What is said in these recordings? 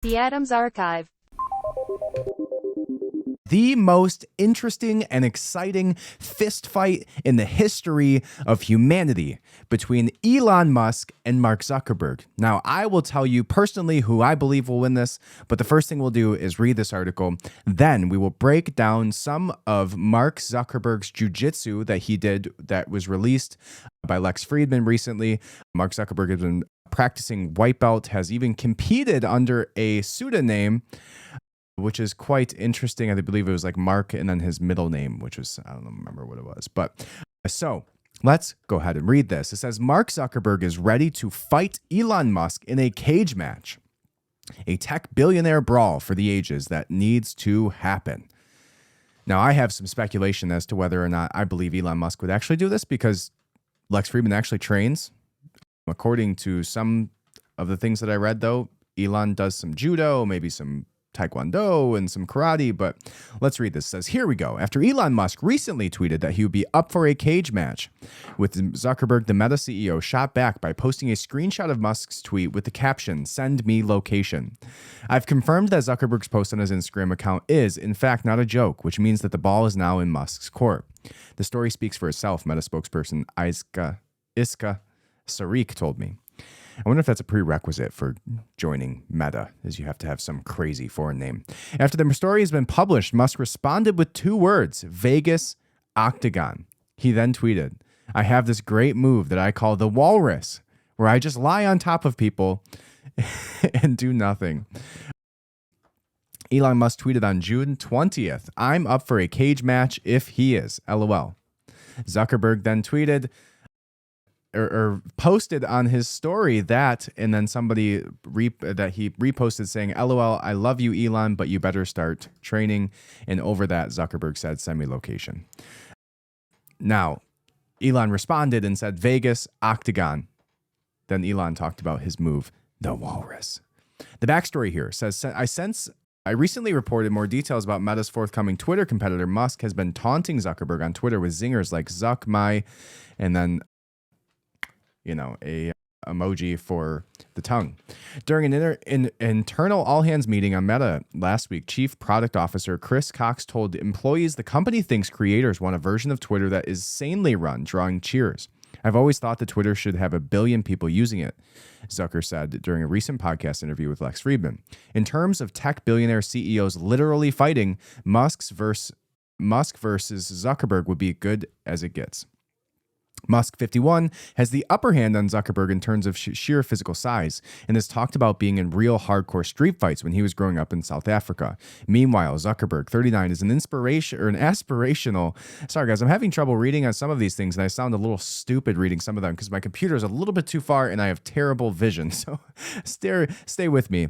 The Adams Archive. The most interesting and exciting fist fight in the history of humanity between Elon Musk and Mark Zuckerberg. Now, I will tell you personally who I believe will win this, but the first thing we'll do is read this article. Then we will break down some of Mark Zuckerberg's jiu-jitsu that he did that was released by Lex Fridman recently. Mark Zuckerberg has been practicing white belt, has even competed under a pseudonym, which is quite interesting. I believe it was like Mark and then his middle name, which was, I don't remember what it was. But so let's go ahead and read this. It says, Mark Zuckerberg is ready to fight Elon Musk in a cage match, a tech billionaire brawl for the ages that needs to happen. Now, I have some speculation as to whether or not I believe Elon Musk would actually do this, because Lex Fridman actually trains. According to some of the things that I read, though, Elon does some judo, maybe some taekwondo and some karate, but let's read this. It says, here we go. After Elon Musk recently tweeted that he would be up for a cage match with Zuckerberg, the Meta CEO shot back by posting a screenshot of Musk's tweet with the caption, "Send me location." I've confirmed that Zuckerberg's post on his Instagram account is, in fact, not a joke, which means that the ball is now in Musk's court. The story speaks for itself, Meta spokesperson Iska Sarik told me. I wonder if that's a prerequisite for joining Meta, is you have to have some crazy foreign name. After the story has been published, Musk responded with 2 words, Vegas Octagon. He then tweeted, I have this great move that I call the walrus, where I just lie on top of people and do nothing. Elon Musk tweeted on June 20th, I'm up for a cage match if he is, LOL. Zuckerberg then tweeted, or posted on his story that, and then somebody that he reposted saying, LOL, I love you, Elon, but you better start training. And over that, Zuckerberg said, send me location. Now, Elon responded and said, Vegas, Octagon. Then Elon talked about his move, the walrus. The backstory here says, I recently reported more details about Meta's forthcoming Twitter competitor. Musk has been taunting Zuckerberg on Twitter with zingers like Zuck, my, and then a emoji for the tongue. During an internal all-hands meeting on Meta last week, Chief Product Officer Chris Cox told employees the company thinks creators want a version of Twitter that is sanely run, drawing cheers. I've always thought that Twitter should have 1 billion people using it, Zucker said during a recent podcast interview with Lex Fridman. In terms of tech billionaire CEOs literally fighting, Musk versus Zuckerberg would be good as it gets. Musk, 51, has the upper hand on Zuckerberg in terms of sheer physical size and has talked about being in real hardcore street fights when he was growing up in South Africa. Meanwhile, Zuckerberg, 39, is an aspirational. Sorry, guys, I'm having trouble reading on some of these things, and I sound a little stupid reading some of them because my computer is a little bit too far and I have terrible vision. So stay with me.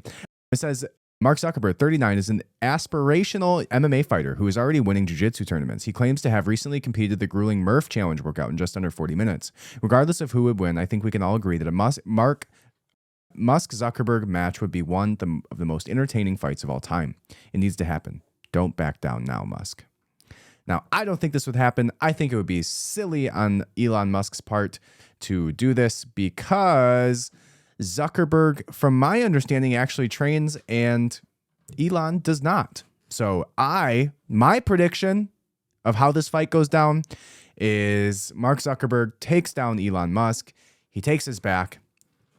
It says, Mark Zuckerberg, 39, is an aspirational MMA fighter who is already winning jiu-jitsu tournaments. He claims to have recently competed the grueling Murph Challenge workout in just under 40 minutes. Regardless of who would win, I think we can all agree that a Musk-Zuckerberg match would be one of the most entertaining fights of all time. It needs to happen. Don't back down now, Musk. Now, I don't think this would happen. I think it would be silly on Elon Musk's part to do this because Zuckerberg, from my understanding, actually trains and Elon does not. So my prediction of how this fight goes down is Mark Zuckerberg takes down Elon Musk. He takes his back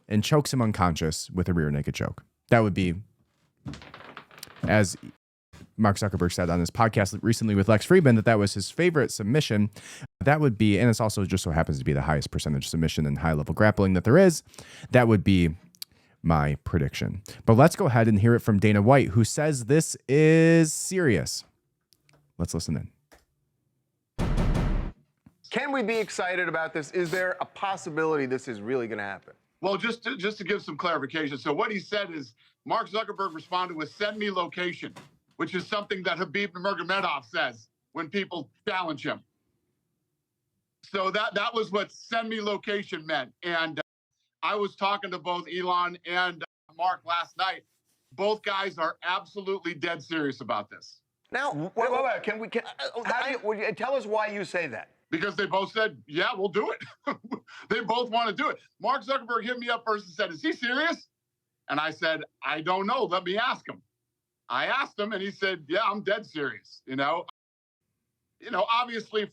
and chokes him unconscious with a rear naked choke. That would be, as Mark Zuckerberg said on his podcast recently with Lex Fridman, that was his favorite submission. That would be, and it's also just so happens to be the highest percentage submission and high level grappling that there is. That would be my prediction. But let's go ahead and hear it from Dana White, who says this is serious. Let's listen in. Can we be excited about this? Is there a possibility this is really going to happen? Well, just to give some clarification. So what he said is Mark Zuckerberg responded with send me location, which is something that Habib Nurmagomedov says when people challenge him. So that was what send me location meant. And I was talking to both Elon and Mark last night. Both guys are absolutely dead serious about this. Now, wait. Tell us why you say that. Because they both said, yeah, we'll do it. They both want to do it. Mark Zuckerberg hit me up first and said, is he serious? And I said, I don't know. Let me ask him. I asked him, and he said, yeah, I'm dead serious. Obviously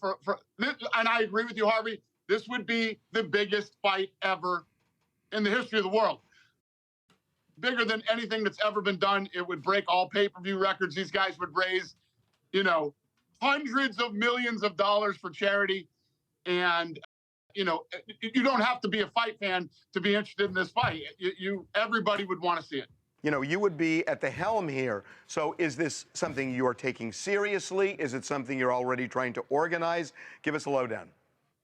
and I agree with you, Harvey, this would be the biggest fight ever in the history of the world. Bigger than anything that's ever been done. It would break all pay-per-view records. These guys would raise, hundreds of millions of dollars for charity. And, you don't have to be a fight fan to be interested in this fight. Everybody would want to see it. You would be at the helm here. So is this something you are taking seriously? Is it something you're already trying to organize? Give us a lowdown.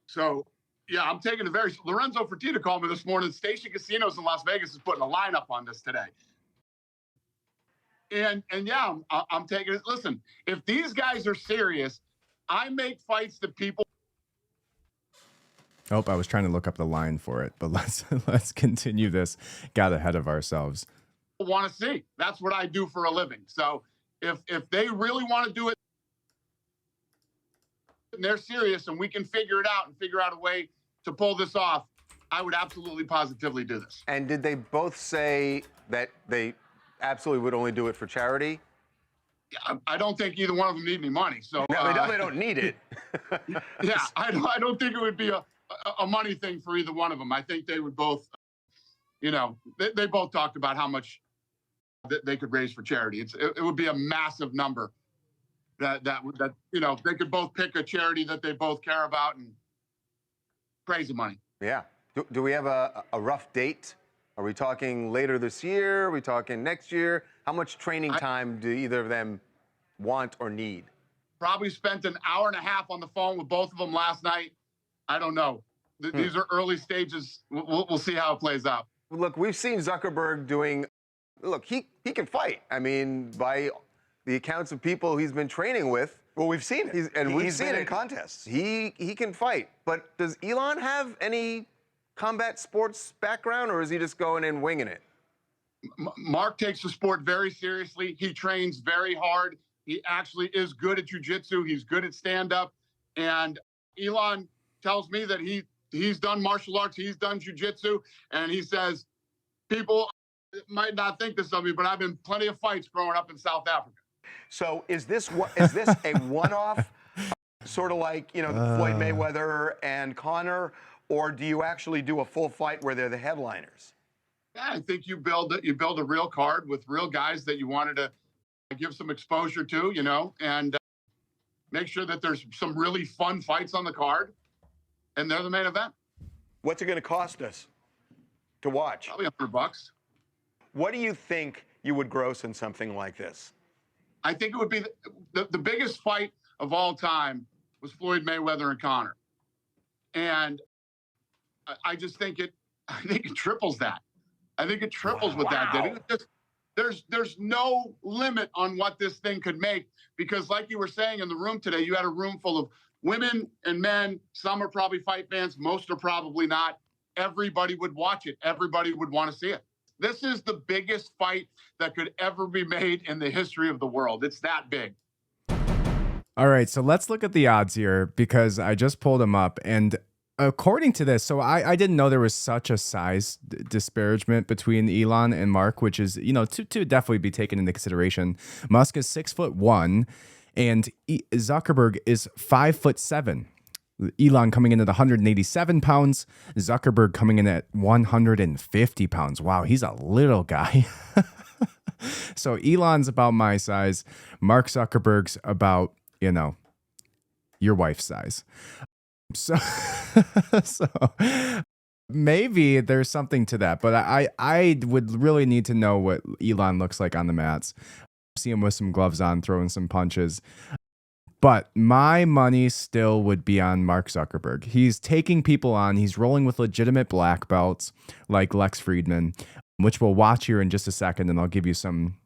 So, yeah, I'm taking Lorenzo Fertitta called me this morning. Station Casinos in Las Vegas is putting a lineup on this today. And yeah, I'm taking it. Listen, if these guys are serious, I make fights that people. Oh, I was trying to look up the line for it, but let's continue this. Got ahead of ourselves. Want to see. That's what I do for a living. So if they really want to do it and they're serious and we can figure it out and figure out a way to pull this off, I would absolutely positively do this. And did they both say that they absolutely would only do it for charity? I don't think either one of them need any money. So no, they definitely don't need it. Yeah, I don't think it would be a money thing for either one of them. I think they would both, they both talked about how much that they could raise for charity. It would be a massive number that they could both pick a charity that they both care about, and crazy money. Yeah. Do we have a rough date? Are we talking later this year? Are we talking next year? How much training time do either of them want or need? Probably spent an hour and a half on the phone with both of them last night. I don't know. These are early stages. We'll see how it plays out. Look, we've seen Zuckerberg doing. Look, he can fight. I mean, by the accounts of people he's been training with. Well, we've seen it. We've seen it in contests. He can fight. But does Elon have any combat sports background, or is he just going in winging it? Mark takes the sport very seriously. He trains very hard. He actually is good at jiu-jitsu. He's good at stand-up. And Elon tells me that he's done martial arts. He's done jiu-jitsu. And he says, people might not think this of me, but I've been plenty of fights growing up in South Africa. So is this a one-off, sort of like, Floyd Mayweather and Conor, or do you actually do a full fight where they're the headliners? Yeah, I think you build a real card with real guys that you wanted to give some exposure to, and make sure that there's some really fun fights on the card, and they're the main event. What's it going to cost us to watch? Probably $100. What do you think you would gross in something like this? I think it would be the biggest fight of all time was Floyd Mayweather and Conor. And I just think it triples that. I think it triples what that did. There's no limit on what this thing could make, because like you were saying in the room today, you had a room full of women and men. Some are probably fight fans. Most are probably not. Everybody would watch it. Everybody would want to see it. This is the biggest fight that could ever be made in the history of the world. It's that big. All right, so let's look at the odds here, because I just pulled them up, and according to this, so I didn't know there was such a size disparagement between Elon and Mark, which is, to definitely be taken into consideration. Musk is 6'1", and Zuckerberg is 5'7". Elon coming in at 187 pounds, Zuckerberg coming in at 150 pounds. Wow, he's a little guy. So Elon's about my size. Mark Zuckerberg's about, your wife's size. So maybe there's something to that, but I would really need to know what Elon looks like on the mats. See him with some gloves on, throwing some punches. But my money still would be on Mark Zuckerberg. He's taking people on. He's rolling with legitimate black belts like Lex Friedman, which we'll watch here in just a second, and I'll give you some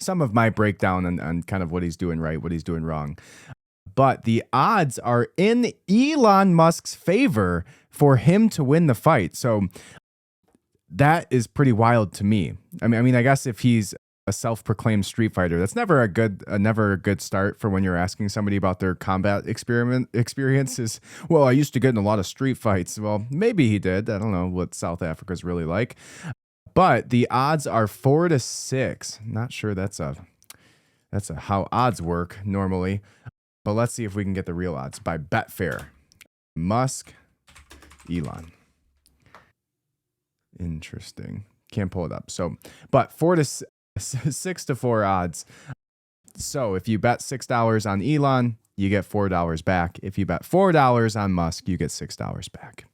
of my breakdown on kind of what he's doing right, what he's doing wrong. But the odds are in Elon Musk's favor for him to win the fight. So that is pretty wild to me. I mean, I guess if he's a self-proclaimed street fighter, that's never a good start for when you're asking somebody about their combat experiences. Well, I used to get in a lot of street fights. Well, maybe he did. I don't know what South Africa's really like. But the odds are 4-6. Not sure that's how odds work normally. But let's see if we can get the real odds by Betfair. Musk, Elon. Interesting. Can't pull it up. So, but 6-4 odds. So if you bet $6 on Elon, you get $4 back. If you bet $4 on Musk, you get $6 back.